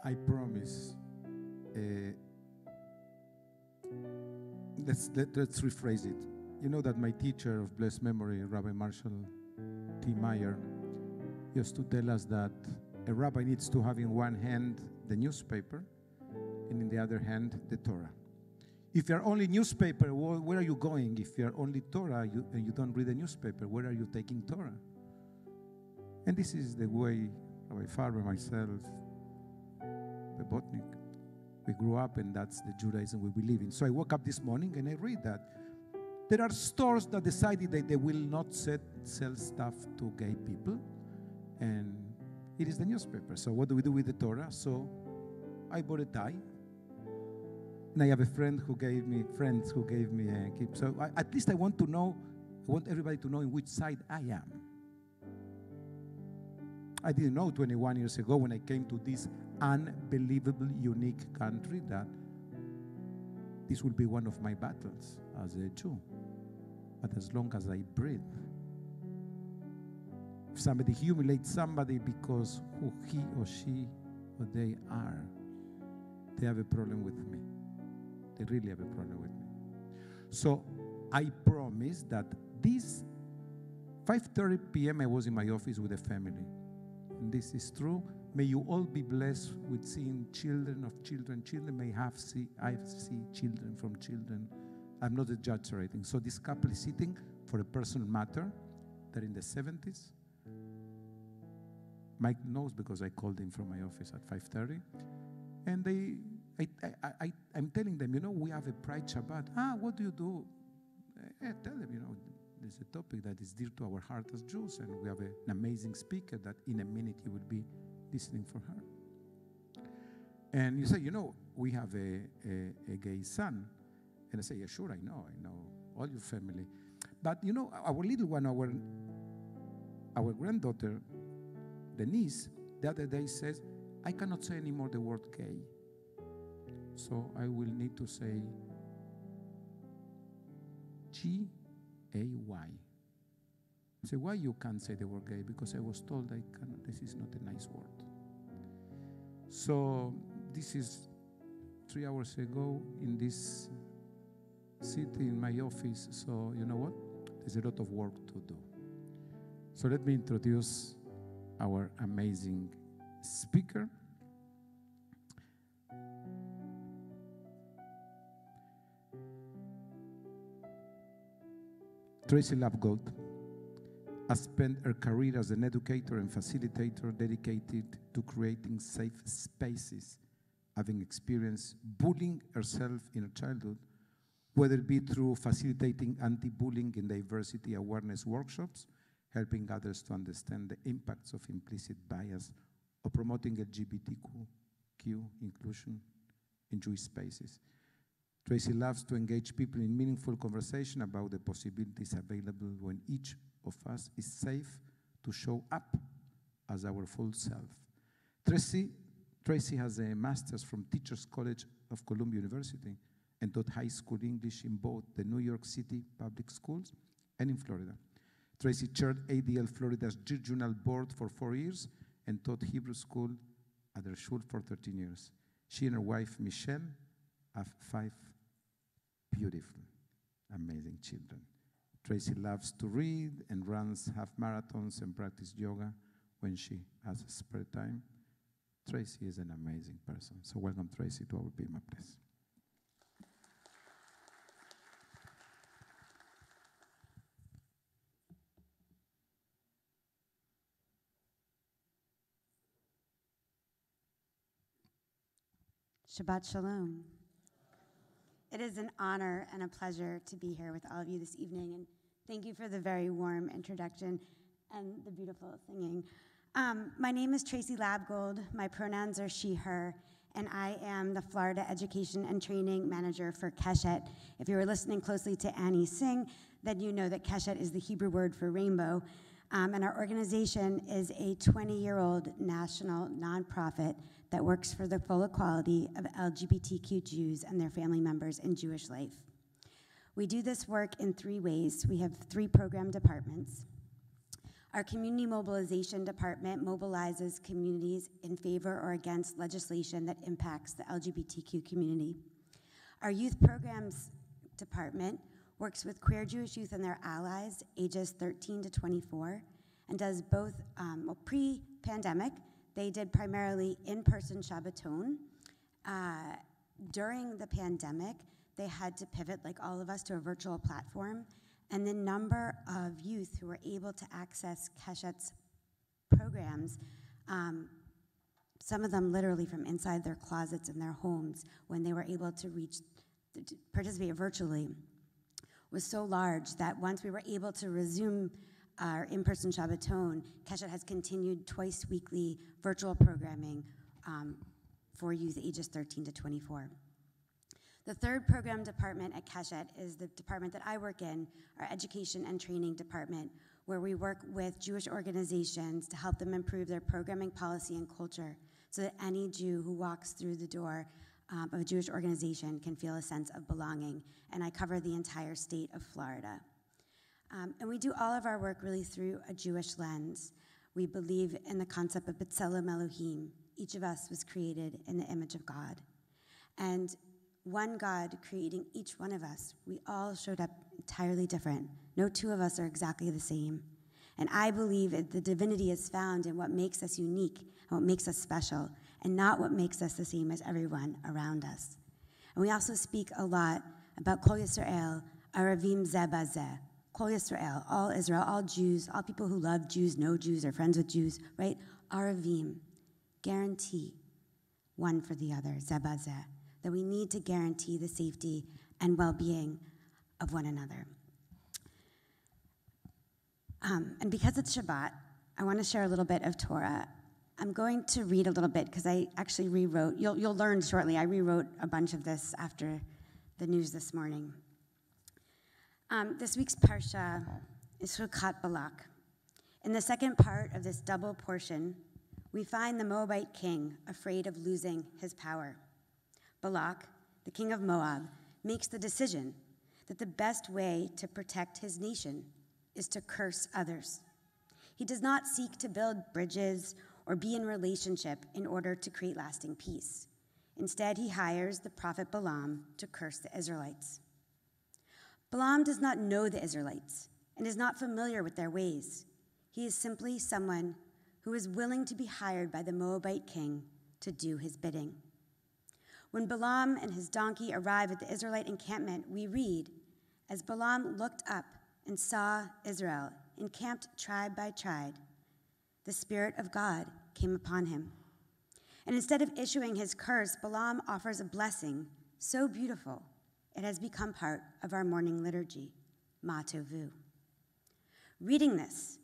I promise. Let's rephrase it. You know that my teacher of blessed memory, Rabbi Marshall T. Meyer, used to tell us that a rabbi needs to have in one hand the newspaper and in the other hand the Torah. If you're only newspaper, where are you going? If you're only Torah and you don't read the newspaper, where are you taking Torah? And this is the way Rabbi Farber, myself, the Botnik, we grew up, and that's the Judaism we believe in. So I woke up this morning and I read that there are stores that decided that they will not sell stuff to gay people, and it is the newspaper. So what do we do with the Torah? So I bought a tie, and I have friends who gave me a gift. So at least I want everybody to know in which side I am. I didn't know 21 years ago when I came to this unbelievable, unique country that this will be one of my battles as a Jew. But as long as I breathe, if somebody humiliates somebody because who he or she or they are, they have a problem with me. They really have a problem with me. So I promise that this 5:30 p.m. I was in my office with a family. And this is true. May you all be blessed with seeing children of children. Children may I see children from children. I'm not exaggerating. So this couple is sitting for a personal matter. They're in the 70s. Mike knows because I called him from my office at 5:30. And I'm telling them, we have a Pride Shabbat. What do you do? I tell them, there's a topic that is dear to our heart as Jews, and we have an amazing speaker that in a minute you will be listening for her. And you say, we have a gay son. And I say, yeah, sure, I know all your family. But, our little one, our granddaughter, the niece, the other day says, I cannot say anymore the word gay. So I will need to say G-A-Y. I say, why you can't say the word gay? Because I was told I cannot. This is not a nice word. So this is 3 hours ago in this city in my office. So you know what? There's a lot of work to do. So let me introduce our amazing speaker. Tracey Labgold has spent her career as an educator and facilitator dedicated to creating safe spaces, having experienced bullying herself in her childhood, whether it be through facilitating anti-bullying and diversity awareness workshops, helping others to understand the impacts of implicit bias, or promoting LGBTQ inclusion in Jewish spaces. Tracey loves to engage people in meaningful conversation about the possibilities available when each of us is safe to show up as our full self. Tracey has a master's from Teachers College of Columbia University and taught high school English in both the New York City public schools and in Florida. Tracey chaired ADL Florida's regional board for 4 years and taught Hebrew school at their school for 13 years. She and her wife, Michelle, have 5 beautiful, amazing children. Tracey loves to read and runs half marathons and practice yoga when she has spare time. Tracey is an amazing person. So welcome, Tracey, to our Be My Place. Shabbat Shalom. It is an honor and a pleasure to be here with all of you this evening, and thank you for the very warm introduction and the beautiful singing. My name is Tracey Labgold. My pronouns are she, her, and I am the Florida Education and Training Manager for Keshet. If you were listening closely to Annie sing, then you know that Keshet is the Hebrew word for rainbow, and our organization is a 20-year-old national nonprofit that works for the full equality of LGBTQ Jews and their family members in Jewish life. We do this work in 3 ways. We have 3 program departments. Our community mobilization department mobilizes communities in favor or against legislation that impacts the LGBTQ community. Our youth programs department works with queer Jewish youth and their allies, ages 13 to 24, and does both, pre-pandemic, they did primarily in-person Shabbaton. During the pandemic, they had to pivot, like all of us, to a virtual platform, and the number of youth who were able to access Keshet's programs, some of them literally from inside their closets in their homes when they were able to participate virtually, was so large that once we were able to resume our in-person Shabbaton, Keshet has continued twice weekly virtual programming for youth ages 13 to 24. The third program department at Keshet is the department that I work in, our education and training department, where we work with Jewish organizations to help them improve their programming policy and culture so that any Jew who walks through the door of a Jewish organization can feel a sense of belonging. And I cover the entire state of Florida. And we do all of our work really through a Jewish lens. We believe in the concept of B'Tselem Elohim. Each of us was created in the image of God. And one God creating each one of us, we all showed up entirely different. No two of us are exactly the same. And I believe that the divinity is found in what makes us unique and what makes us special, and not what makes us the same as everyone around us. And we also speak a lot about Kol Yisrael, Aravim Zeh Bazeh. Kol Yisrael, all Israel, all Jews, all people who love Jews, know Jews, are friends with Jews, right? Aravim, guarantee one for the other, Zeh Bazeh. That we need to guarantee the safety and well-being of one another. And because it's Shabbat, I want to share a little bit of Torah. I'm going to read a little bit because I actually rewrote, you'll learn shortly, I rewrote a bunch of this after the news this morning. This week's Parsha is Chukat Balak. In the second part of this double portion, we find the Moabite king afraid of losing his power. Balak, the king of Moab, makes the decision that the best way to protect his nation is to curse others. He does not seek to build bridges or be in relationship in order to create lasting peace. Instead, he hires the prophet Balaam to curse the Israelites. Balaam does not know the Israelites and is not familiar with their ways. He is simply someone who is willing to be hired by the Moabite king to do his bidding. When Balaam and his donkey arrive at the Israelite encampment, we read, as Balaam looked up and saw Israel encamped tribe by tribe, the Spirit of God came upon him. And instead of issuing his curse, Balaam offers a blessing so beautiful it has become part of our morning liturgy, Ma Tovu. Reading this,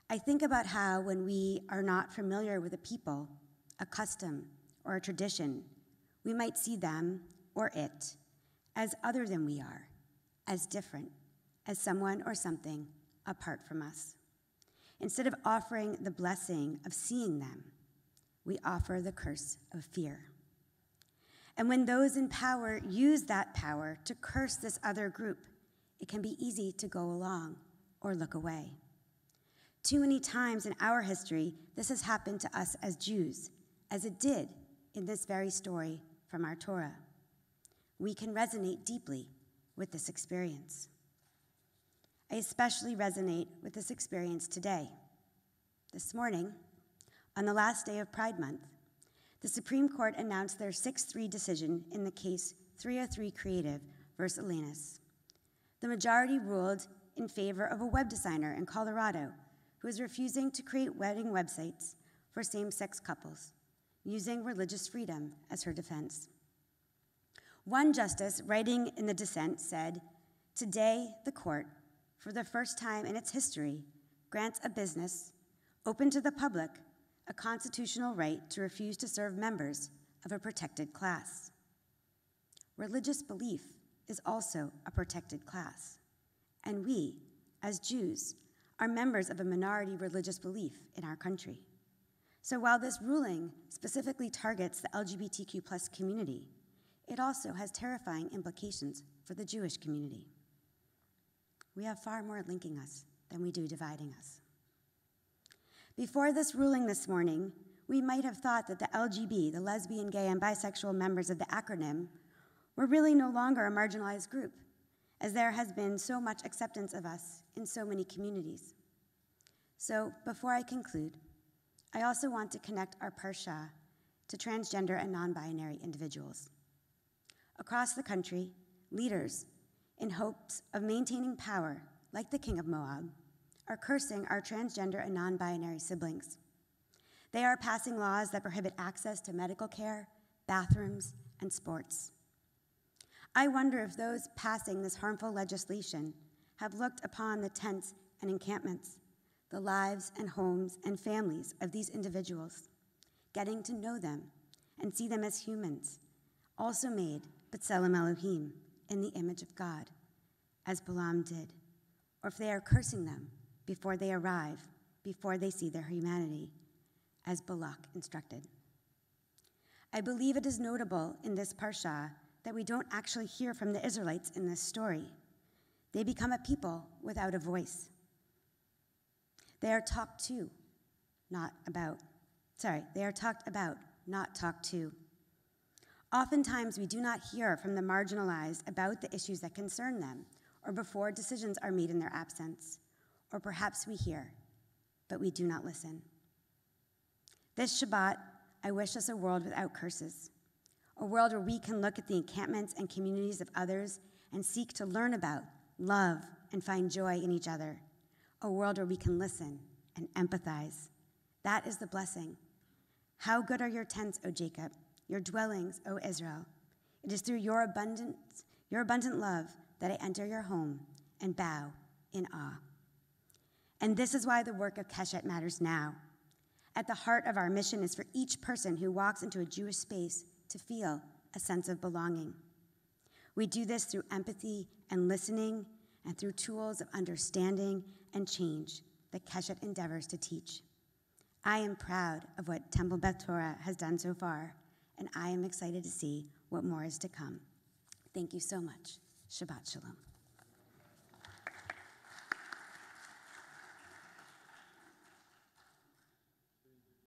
I think about how when we are not familiar with a people, a custom, or a tradition, we might see them, or it, as other than we are, as different, as someone or something apart from us. Instead of offering the blessing of seeing them, we offer the curse of fear. And when those in power use that power to curse this other group, it can be easy to go along or look away. Too many times in our history, this has happened to us as Jews, as it did in this very story from our Torah. We can resonate deeply with this experience. I especially resonate with this experience today. This morning, on the last day of Pride Month, the Supreme Court announced their 6-3 decision in the case 303 Creative versus Elenis. The majority ruled in favor of a web designer in Colorado who is refusing to create wedding websites for same-sex couples, using religious freedom as her defense. One justice, writing in the dissent, said, "Today, the court, for the first time in its history, grants a business, open to the public, a constitutional right to refuse to serve members of a protected class." Religious belief is also a protected class, and we, as Jews, are members of a minority religious belief in our country. So while this ruling specifically targets the LGBTQ+ community, it also has terrifying implications for the Jewish community. We have far more linking us than we do dividing us. Before this ruling this morning, we might have thought that the LGB, the lesbian, gay, and bisexual members of the acronym, were really no longer a marginalized group, as there has been so much acceptance of us in so many communities. So before I conclude, I also want to connect our Parsha to transgender and non-binary individuals. Across the country, leaders, in hopes of maintaining power, like the King of Moab, are cursing our transgender and non-binary siblings. They are passing laws that prohibit access to medical care, bathrooms, and sports. I wonder if those passing this harmful legislation have looked upon the tents and encampments, the lives and homes and families of these individuals, getting to know them and see them as humans, also made B'Tselem Elohim, in the image of God, as Balaam did, or if they are cursing them before they arrive, before they see their humanity, as Balak instructed. I believe it is notable in this parsha that we don't actually hear from the Israelites in this story. They become a people without a voice. They are talked to, not about. They are talked about, not talked to. Oftentimes, we do not hear from the marginalized about the issues that concern them, or before decisions are made in their absence. Or perhaps we hear, but we do not listen. This Shabbat, I wish us a world without curses, a world where we can look at the encampments and communities of others and seek to learn about, love, and find joy in each other, a world where we can listen and empathize. That is the blessing. How good are your tents, O Jacob, your dwellings, O Israel. It is through your abundant love that I enter your home and bow in awe. And this is why the work of Keshet matters now. At the heart of our mission is for each person who walks into a Jewish space to feel a sense of belonging. We do this through empathy and listening, and through tools of understanding and change that Keshet endeavors to teach. I am proud of what Temple Beth Torah has done so far, and I am excited to see what more is to come. Thank you so much. Shabbat Shalom.